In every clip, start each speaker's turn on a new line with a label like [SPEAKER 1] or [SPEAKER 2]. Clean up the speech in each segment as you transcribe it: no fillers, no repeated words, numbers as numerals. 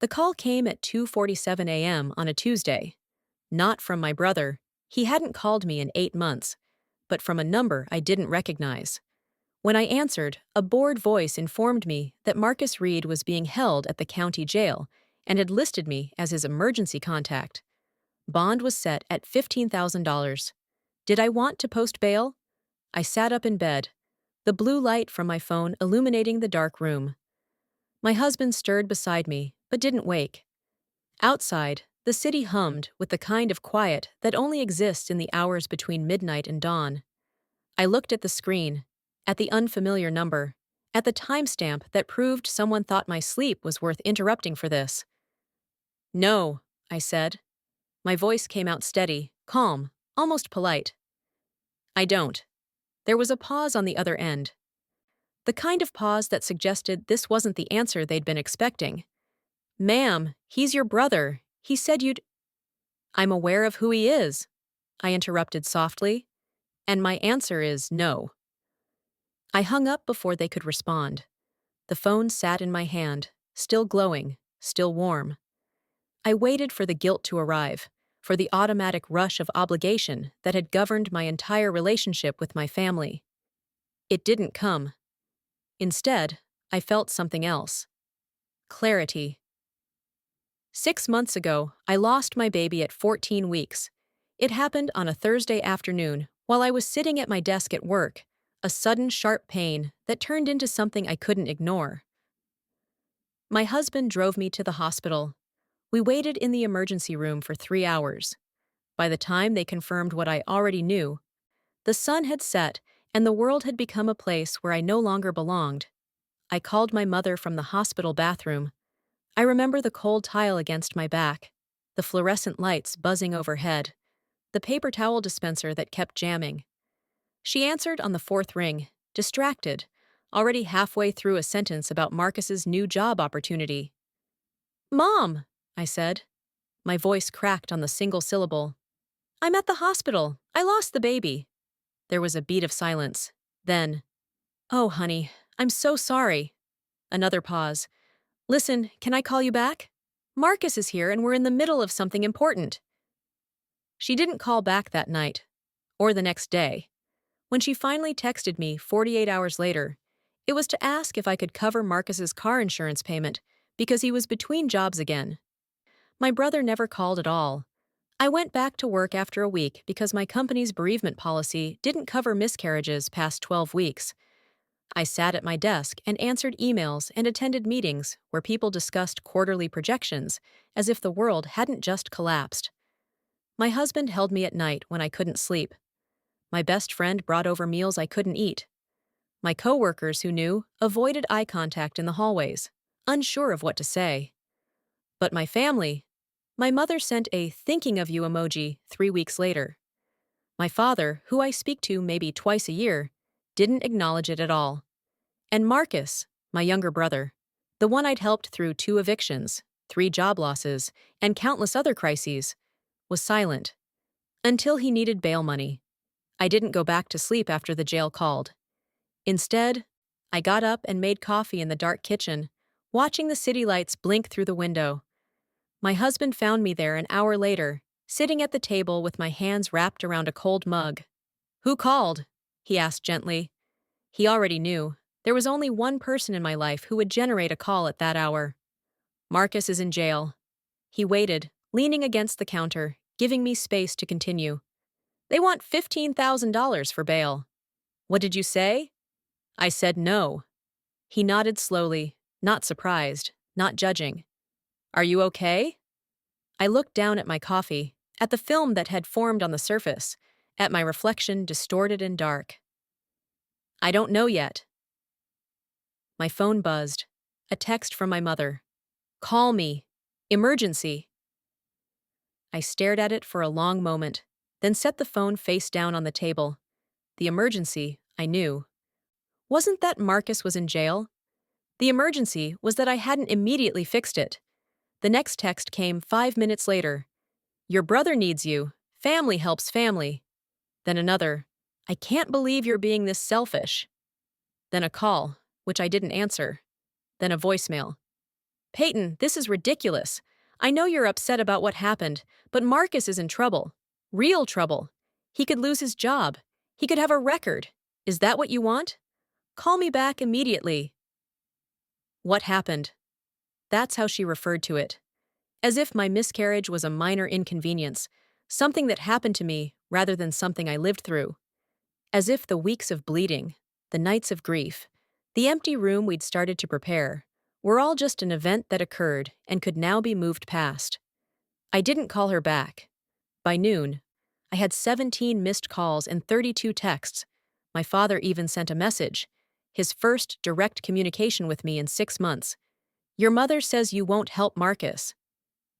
[SPEAKER 1] The call came at 2:47 a.m. on a Tuesday. Not from my brother. He hadn't called me in 8 months, but from a number I didn't recognize. When I answered, a bored voice informed me that Marcus Reed was being held at the county jail and had listed me as his emergency contact. Bond was set at $15,000. Did I want to post bail? I sat up in bed, the blue light from my phone illuminating the dark room. My husband stirred beside me, but didn't wake. Outside, the city hummed with the kind of quiet that only exists in the hours between midnight and dawn. I looked at the screen, at the unfamiliar number, at the timestamp that proved someone thought my sleep was worth interrupting for this. "No," I said. My voice came out steady, calm, almost polite. "I don't." There was a pause on the other end. The kind of pause that suggested this wasn't the answer they'd been expecting. "Ma'am, he's your brother. He said you'd—" "I'm aware of who he is," I interrupted softly, "and my answer is no." I hung up before they could respond. The phone sat in my hand, still glowing, still warm. I waited for the guilt to arrive, for the automatic rush of obligation that had governed my entire relationship with my family. It didn't come. Instead, I felt something else. Clarity. 6 months ago, I lost my baby at 14 weeks. It happened on a Thursday afternoon while I was sitting at my desk at work, a sudden sharp pain that turned into something I couldn't ignore. My husband drove me to the hospital. We waited in the emergency room for 3 hours. By the time they confirmed what I already knew, the sun had set and the world had become a place where I no longer belonged. I called my mother from the hospital bathroom. I remember the cold tile against my back, the fluorescent lights buzzing overhead, the paper towel dispenser that kept jamming. She answered on the fourth ring, distracted, already halfway through a sentence about Marcus's new job opportunity. "Mom," I said. My voice cracked on the single syllable. "I'm at the hospital. I lost the baby." There was a beat of silence. Then, "Oh, honey, I'm so sorry." Another pause. "Listen, can I call you back? Marcus is here and we're in the middle of something important." She didn't call back that night, or the next day. When she finally texted me 48 hours later, it was to ask if I could cover Marcus's car insurance payment because he was between jobs again. My brother never called at all. I went back to work after a week because my company's bereavement policy didn't cover miscarriages past 12 weeks. I sat at my desk and answered emails and attended meetings where people discussed quarterly projections as if the world hadn't just collapsed. My husband held me at night when I couldn't sleep. My best friend brought over meals I couldn't eat. My coworkers who knew avoided eye contact in the hallways, unsure of what to say. But my mother sent a thinking of you emoji 3 weeks later. My father, who I speak to maybe twice a year, didn't acknowledge it at all. And Marcus, my younger brother, the one I'd helped through 2 evictions, 3 job losses, and countless other crises, was silent. Until he needed bail money. I didn't go back to sleep after the jail called. Instead, I got up and made coffee in the dark kitchen, watching the city lights blink through the window. My husband found me there an hour later, sitting at the table with my hands wrapped around a cold mug. "Who called?" he asked gently. He already knew. There was only one person in my life who would generate a call at that hour. "Marcus is in jail." He waited, leaning against the counter, giving me space to continue. "They want $15,000 for bail." "What did you say?" I said no. He nodded slowly, not surprised, not judging. "Are you okay?" I looked down at my coffee, at the film that had formed on the surface, at my reflection distorted and dark. "I don't know yet." My phone buzzed. A text from my mother. "Call me. Emergency." I stared at it for a long moment, then set the phone face down on the table. The emergency, I knew. Wasn't that Marcus was in jail? The emergency was that I hadn't immediately fixed it. The next text came 5 minutes later. "Your brother needs you. Family helps family." Then another. "I can't believe you're being this selfish." Then a call, which I didn't answer. Then a voicemail. Peyton, this is ridiculous. I know you're upset about what happened, but Marcus is in trouble. Real trouble. He could lose his job. He could have a record. Is that what you want? Call me back immediately. What happened? That's how she referred to it. As if my miscarriage was a minor inconvenience, something that happened to me rather than something I lived through. As if the weeks of bleeding, the nights of grief, the empty room we'd started to prepare, were all just an event that occurred and could now be moved past. I didn't call her back. By noon, I had 17 missed calls and 32 texts. My father even sent a message, his first direct communication with me in 6 months. Your mother says you won't help Marcus.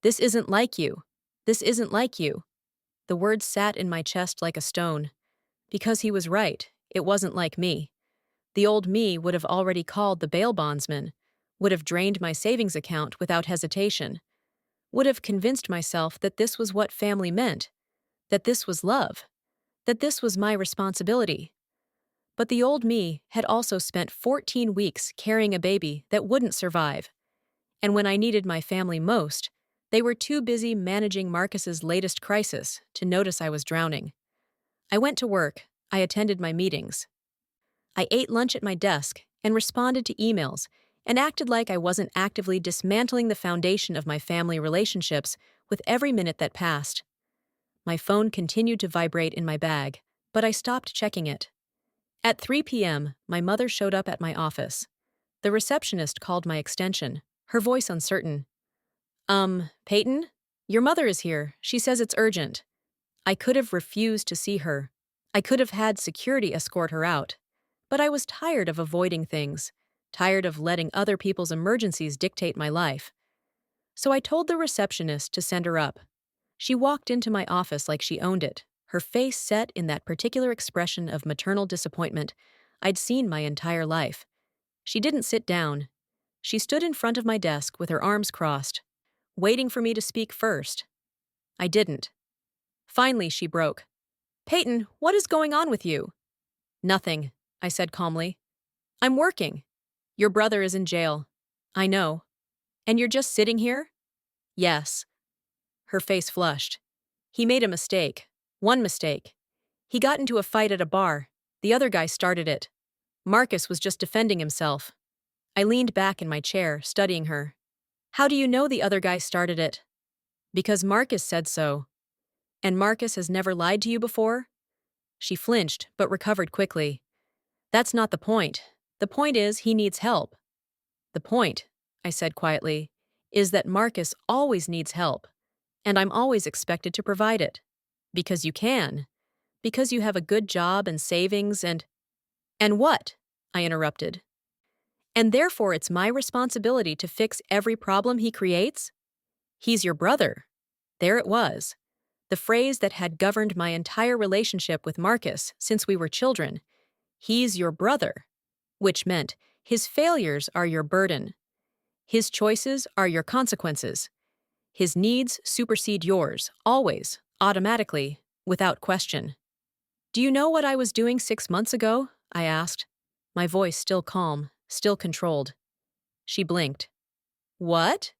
[SPEAKER 1] This isn't like you. This isn't like you. The words sat in my chest like a stone. Because he was right, it wasn't like me. The old me would have already called the bail bondsman, would have drained my savings account without hesitation, would have convinced myself that this was what family meant, that this was love, that this was my responsibility. But the old me had also spent 14 weeks carrying a baby that wouldn't survive. And when I needed my family most, they were too busy managing Marcus's latest crisis to notice I was drowning. I went to work, I attended my meetings. I ate lunch at my desk and responded to emails and acted like I wasn't actively dismantling the foundation of my family relationships with every minute that passed. My phone continued to vibrate in my bag, but I stopped checking it. At 3 p.m., my mother showed up at my office. The receptionist called my extension, her voice uncertain. Peyton? Your mother is here. She says it's urgent. I could have refused to see her. I could have had security escort her out. But I was tired of avoiding things, tired of letting other people's emergencies dictate my life. So I told the receptionist to send her up. She walked into my office like she owned it, her face set in that particular expression of maternal disappointment I'd seen my entire life. She didn't sit down. She stood in front of my desk with her arms crossed, waiting for me to speak first. I didn't. Finally, she broke. Peyton, what is going on with you? Nothing, I said calmly. I'm working. Your brother is in jail. I know. And you're just sitting here? Yes. Her face flushed. He made a mistake. One mistake. He got into a fight at a bar. The other guy started it. Marcus was just defending himself. I leaned back in my chair, studying her. How do you know the other guy started it? Because Marcus said so. And Marcus has never lied to you before? She flinched, but recovered quickly. That's not the point. The point is he needs help. The point, I said quietly, is that Marcus always needs help, and I'm always expected to provide it. Because you can. Because you have a good job and savings and— And what? I interrupted. And therefore it's my responsibility to fix every problem he creates? He's your brother. There it was. The phrase that had governed my entire relationship with Marcus since we were children. He's your brother. Which meant his failures are your burden. His choices are your consequences. His needs supersede yours, always, automatically, without question. Do you know what I was doing 6 months ago? I asked, my voice still calm, still controlled. She blinked. What?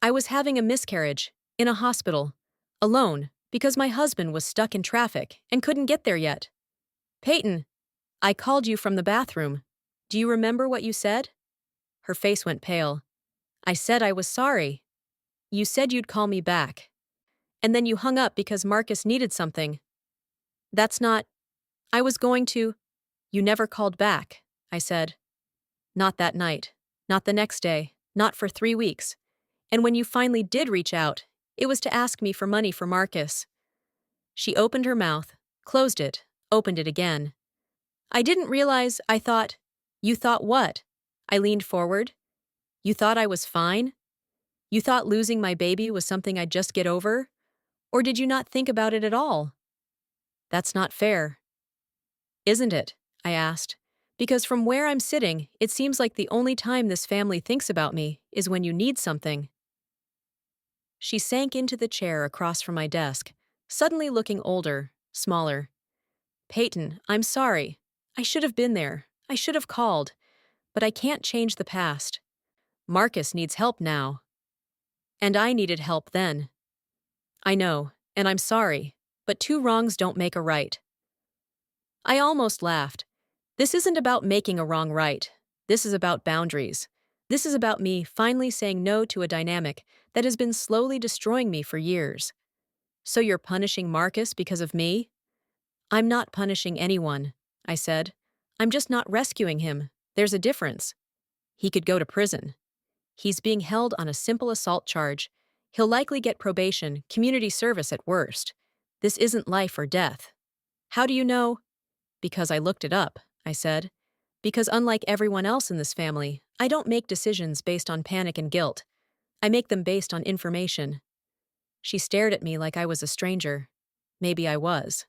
[SPEAKER 1] I was having a miscarriage, in a hospital, alone, because my husband was stuck in traffic and couldn't get there yet. Peyton, I called you from the bathroom. Do you remember what you said? Her face went pale. I said I was sorry. You said you'd call me back. And then you hung up because Marcus needed something. That's not— I was going to— You never called back, I said. Not that night. Not the next day. Not for 3 weeks. And when you finally did reach out, it was to ask me for money for Marcus. She opened her mouth, closed it, opened it again. I didn't realize— I thought— You thought what? I leaned forward. You thought I was fine? You thought losing my baby was something I'd just get over? Or did you not think about it at all? That's not fair. Isn't it? I asked. Because from where I'm sitting, it seems like the only time this family thinks about me is when you need something. She sank into the chair across from my desk, suddenly looking older, smaller. Peyton, I'm sorry. I should have been there. I should have called. But I can't change the past. Marcus needs help now. And I needed help then. I know, and I'm sorry, but two wrongs don't make a right. I almost laughed. This isn't about making a wrong right. This is about boundaries. This is about me finally saying no to a dynamic that has been slowly destroying me for years. So you're punishing Marcus because of me? I'm not punishing anyone, I said. I'm just not rescuing him. There's a difference. He could go to prison. He's being held on a simple assault charge. He'll likely get probation, community service at worst. This isn't life or death. How do you know? Because I looked it up, I said. Because unlike everyone else in this family, I don't make decisions based on panic and guilt. I make them based on information. She stared at me like I was a stranger. Maybe I was.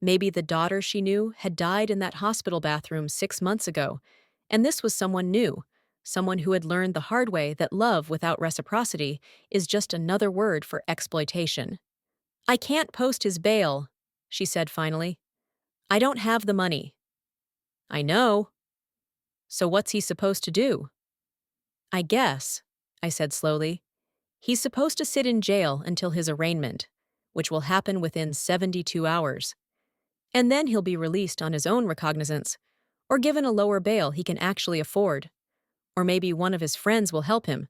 [SPEAKER 1] Maybe the daughter she knew had died in that hospital bathroom 6 months ago, and this was someone new, someone who had learned the hard way that love without reciprocity is just another word for exploitation. I can't post his bail, she said finally. I don't have the money. I know. So what's he supposed to do? I guess, I said slowly. He's supposed to sit in jail until his arraignment, which will happen within 72 hours. And then he'll be released on his own recognizance, or given a lower bail he can actually afford. Or maybe one of his friends will help him.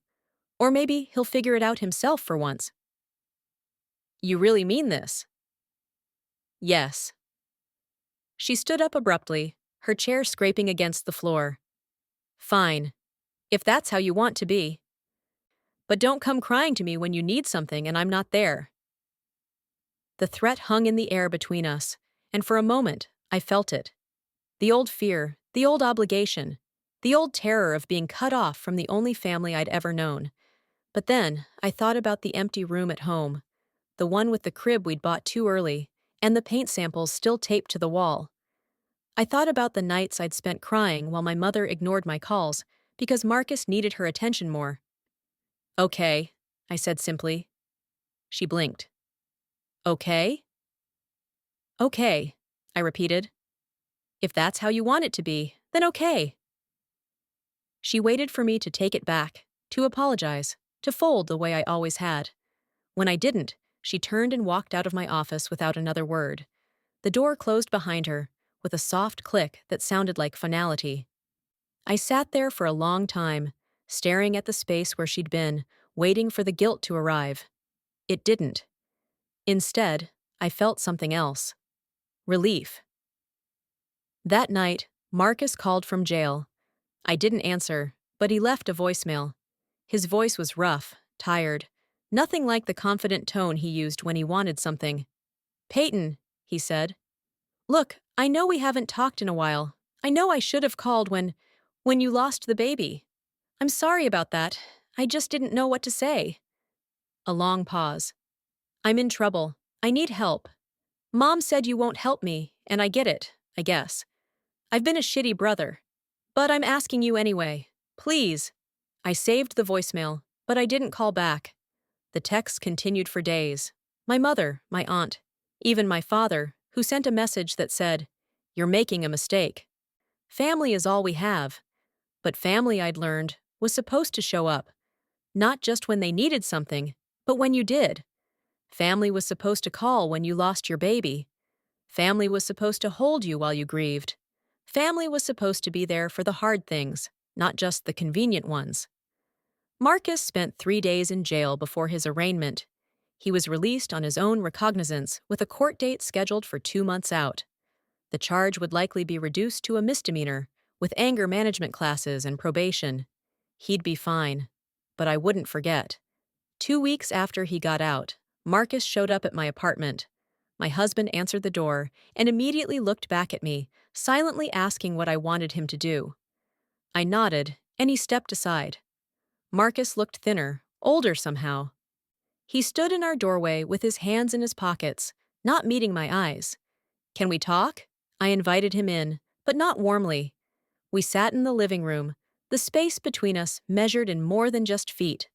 [SPEAKER 1] Or maybe he'll figure it out himself for once. You really mean this? Yes. She stood up abruptly, her chair scraping against the floor. Fine. If that's how you want to be. But don't come crying to me when you need something and I'm not there. The threat hung in the air between us, and for a moment, I felt it. The old fear, the old obligation, the old terror of being cut off from the only family I'd ever known. But then, I thought about the empty room at home, the one with the crib we'd bought too early, and the paint samples still taped to the wall. I thought about the nights I'd spent crying while my mother ignored my calls because Marcus needed her attention more. Okay, I said simply. She blinked. Okay? Okay, I repeated. If that's how you want it to be, then okay. She waited for me to take it back, to apologize, to fold the way I always had. When I didn't, she turned and walked out of my office without another word. The door closed behind her, with a soft click that sounded like finality. I sat there for a long time, staring at the space where she'd been, waiting for the guilt to arrive. It didn't. Instead, I felt something else. Relief. That night, Marcus called from jail. I didn't answer, but he left a voicemail. His voice was rough, tired, nothing like the confident tone he used when he wanted something. Peyton, he said. Look, I know we haven't talked in a while. I know I should have called when you lost the baby. I'm sorry about that. I just didn't know what to say. A long pause. I'm in trouble. I need help. Mom said you won't help me, and I get it, I guess. I've been a shitty brother. But I'm asking you anyway. Please. I saved the voicemail, but I didn't call back. The texts continued for days. My mother, my aunt, even my father, who sent a message that said, "You're making a mistake." Family is all we have. But family, I'd learned, was supposed to show up. Not just when they needed something, but when you did. Family was supposed to call when you lost your baby. Family was supposed to hold you while you grieved. Family was supposed to be there for the hard things, not just the convenient ones. Marcus spent 3 days in jail before his arraignment. He was released on his own recognizance with a court date scheduled for 2 months out. The charge would likely be reduced to a misdemeanor, with anger management classes and probation. He'd be fine. But I wouldn't forget. 2 weeks after he got out, Marcus showed up at my apartment. My husband answered the door and immediately looked back at me, silently asking what I wanted him to do. I nodded, and he stepped aside. Marcus looked thinner, older somehow. He stood in our doorway with his hands in his pockets, not meeting my eyes. Can we talk? I invited him in, but not warmly. We sat in the living room, the space between us measured in more than just feet.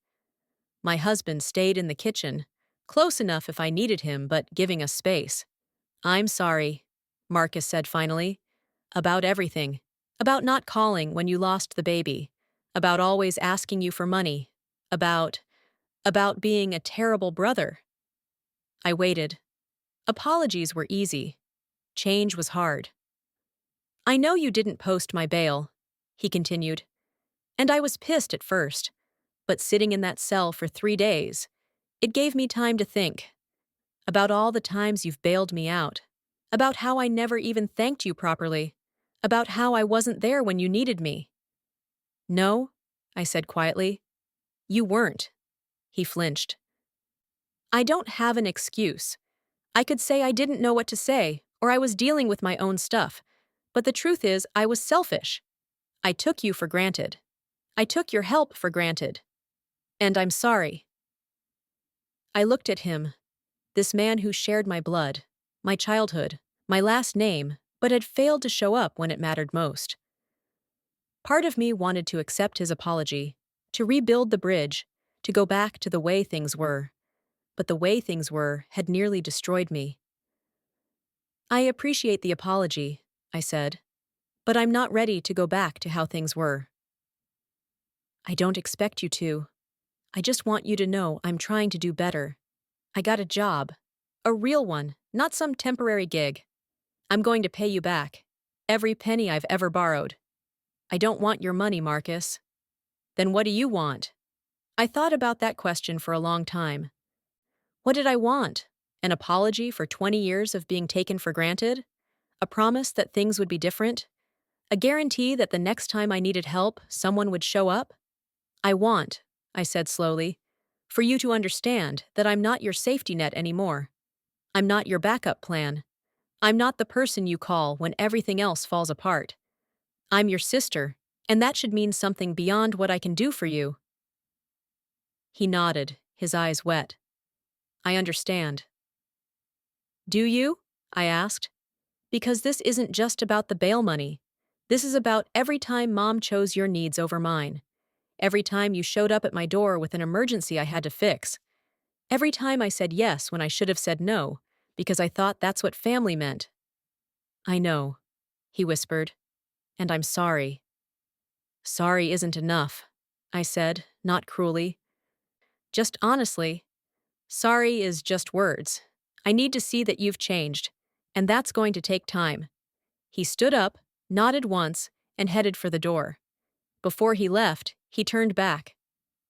[SPEAKER 1] My husband stayed in the kitchen, close enough if I needed him, but giving us space. I'm sorry, Marcus said finally. About everything. About not calling when you lost the baby. about always asking you for money, about, about being a terrible brother. I waited. Apologies were easy. Change was hard. I know you didn't post my bail, he continued, and I was pissed at first, but sitting in that cell for 3 days, it gave me time to think about all the times you've bailed me out, about how I never even thanked you properly, about how I wasn't there when you needed me. No, I said quietly. You weren't. He flinched. I don't have an excuse. I could say I didn't know what to say, or I was dealing with my own stuff. But the truth is, I was selfish. I took you for granted. I took your help for granted. And I'm sorry. I looked at him, this man who shared my blood, my childhood, my last name, but had failed to show up when it mattered most. Part of me wanted to accept his apology, to rebuild the bridge, to go back to the way things were. But the way things were had nearly destroyed me. I appreciate the apology, I said, but I'm not ready to go back to how things were. I don't expect you to. I just want you to know I'm trying to do better. I got a job. A real one, not some temporary gig. I'm going to pay you back. Every penny I've ever borrowed. I don't want your money, Marcus. Then what do you want? I thought about that question for a long time. What did I want? An apology for 20 years of being taken for granted? A promise that things would be different? A guarantee that the next time I needed help, someone would show up? I said slowly, for you to understand that I'm not your safety net anymore. I'm not your backup plan. I'm not the person you call when everything else falls apart. I'm your sister, and that should mean something beyond what I can do for you. He nodded, his eyes wet. I understand. Do you? I asked. Because this isn't just about the bail money. This is about every time Mom chose your needs over mine. Every time you showed up at my door with an emergency I had to fix. Every time I said yes when I should have said no, because I thought that's what family meant. I know, he whispered, and I'm sorry. Sorry isn't enough, I said, not cruelly. Just honestly. Sorry is just words. I need to see that you've changed, and that's going to take time. He stood up, nodded once, and headed for the door. Before he left, he turned back.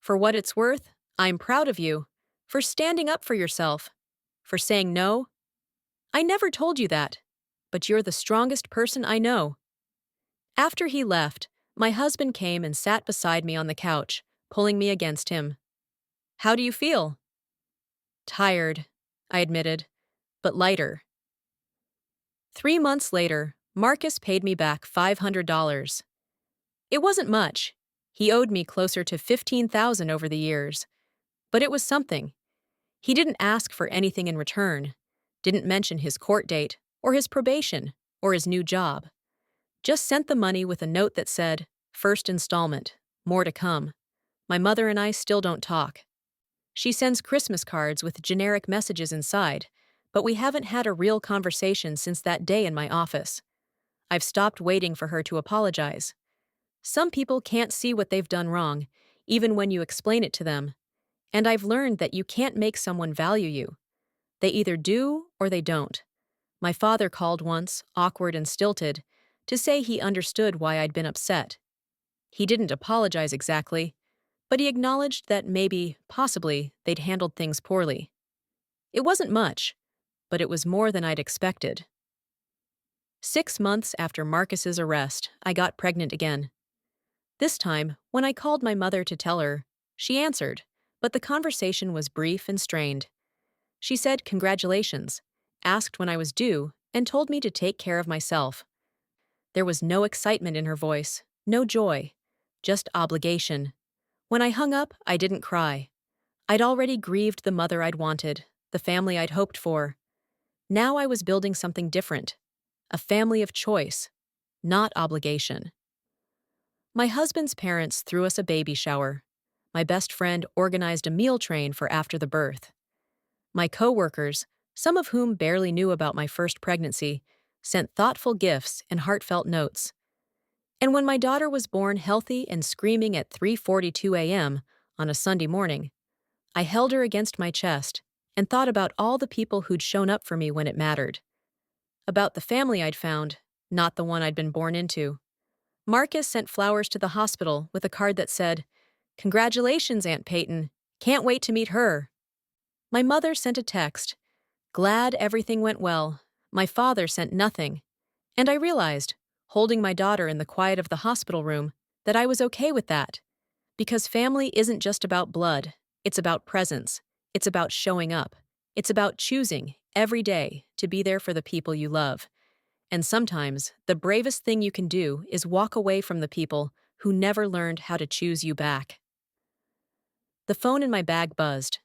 [SPEAKER 1] For what it's worth, I'm proud of you. For standing up for yourself. For saying no. I never told you that, but you're the strongest person I know. After he left, my husband came and sat beside me on the couch, pulling me against him. How do you feel? Tired, I admitted, but lighter. 3 months later, Marcus paid me back $500. It wasn't much. He owed me closer to $15,000 over the years. But it was something. He didn't ask for anything in return, didn't mention his court date, or his probation, or his new job. Just sent the money with a note that said, "First installment, more to come." My mother and I still don't talk. She sends Christmas cards with generic messages inside, but we haven't had a real conversation since that day in my office. I've stopped waiting for her to apologize. Some people can't see what they've done wrong, even when you explain it to them. And I've learned that you can't make someone value you. They either do or they don't. My father called once, awkward and stilted, to say he understood why I'd been upset. He didn't apologize exactly, but he acknowledged that maybe, possibly, they'd handled things poorly. It wasn't much, but it was more than I'd expected. 6 months after Marcus's arrest, I got pregnant again. This time, when I called my mother to tell her, she answered, but the conversation was brief and strained. She said congratulations, asked when I was due, and told me to take care of myself. There was no excitement in her voice, no joy, just obligation. When I hung up, I didn't cry. I'd already grieved the mother I'd wanted, the family I'd hoped for. Now I was building something different, a family of choice, not obligation. My husband's parents threw us a baby shower. My best friend organized a meal train for after the birth. My coworkers, some of whom barely knew about my first pregnancy, sent thoughtful gifts and heartfelt notes. And when my daughter was born healthy and screaming at 3:42 a.m. on a Sunday morning, I held her against my chest and thought about all the people who'd shown up for me when it mattered. About the family I'd found, not the one I'd been born into. Marcus sent flowers to the hospital with a card that said, "Congratulations, Aunt Peyton. Can't wait to meet her." My mother sent a text, "Glad everything went well." My father sent nothing. And I realized, holding my daughter in the quiet of the hospital room, that I was okay with that. Because family isn't just about blood, it's about presence, it's about showing up, it's about choosing, every day, to be there for the people you love. And sometimes, the bravest thing you can do is walk away from the people who never learned how to choose you back. The phone in my bag buzzed.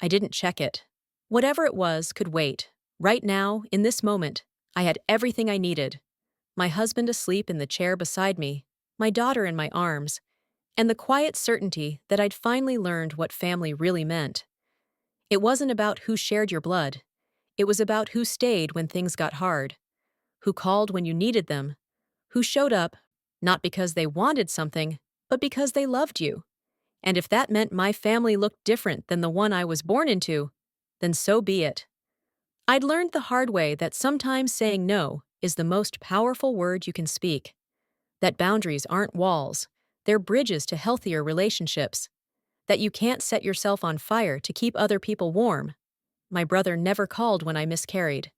[SPEAKER 1] I didn't check it. Whatever it was could wait. Right now, in this moment, I had everything I needed. My husband asleep in the chair beside me, my daughter in my arms, and the quiet certainty that I'd finally learned what family really meant. It wasn't about who shared your blood. It was about who stayed when things got hard, who called when you needed them, who showed up, not because they wanted something, but because they loved you. And if that meant my family looked different than the one I was born into, then so be it. I'd learned the hard way that sometimes saying no is the most powerful word you can speak. That boundaries aren't walls, they're bridges to healthier relationships. That you can't set yourself on fire to keep other people warm. My brother never called when I miscarried.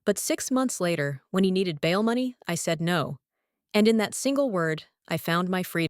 [SPEAKER 1] But 6 months later, when he needed bail money, I said no. And in that single word, I found my freedom.